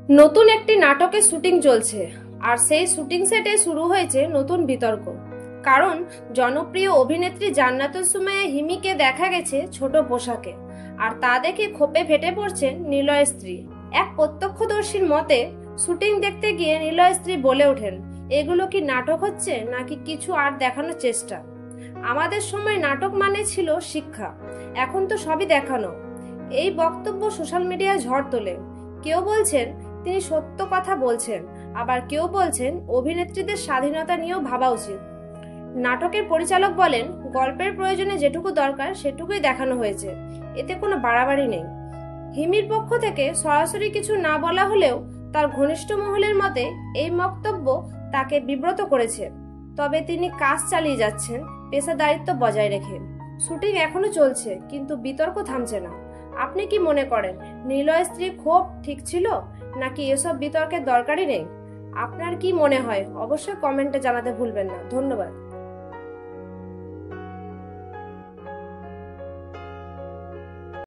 নতুন একটি নাটকের শুটিং চলছে আর সেই শুটিং সেটে শুরু হয়েছে নতুন বিতর্ক। কারণ জনপ্রিয় অভিনেত্রী জান্নাতুল সুমাইয়া হিমিকে দেখা গেছে ছোট পোশাকে, আর তা দেখে ক্ষোভে ফেটে পড়ছেন নিলয়ের স্ত্রী। এক প্রত্যক্ষদর্শীর মতে, শুটিং দেখতে গিয়ে নিলয়ের স্ত্রী বলে ওঠেন, এগুলো কি নাটক হচ্ছে নাকি কিছু আর দেখানোর চেষ্টা। আমাদের সময় নাটক মানে ছিল শিক্ষা, এখন তো সবই দেখানো। এই বক্তব্য সোশ্যাল মিডিয়ায় ঝড় তোলে। কেউ বলছেন তিনি সত্য কথা বলছেন, আবার কেউ বলছেন অভিনেত্রীদের স্বাধীনতা নিয়েও ভাবা উচিত। নাটকের পরিচালক বলেন, গল্পের প্রয়োজনে যেটুকু দরকার সেটুকুই দেখানো হয়েছে, এতে কোনো বাড়াবাড়ি নেই। হিমির পক্ষ থেকে সরাসরি কিছু না বলা হলেও তার ঘনিষ্ঠ মহলের মতে এই বক্তব্য তাকে বিব্রত করেছে। তবে তিনি কাজ চালিয়ে যাচ্ছেন পেশাদারিত্ব বজায় রেখে। শুটিং এখনো চলছে, কিন্তু বিতর্ক থামছে না। আপনি কি মনে করেন নিলয় স্ত্রীর ক্ষোভ ঠিক ছিল, নাকি এসব বিতর্কের দরকারই নেই? আপনার কি মনে হয় অবশ্যই কমেন্টে জানাতে ভুলবেন না। ধন্যবাদ।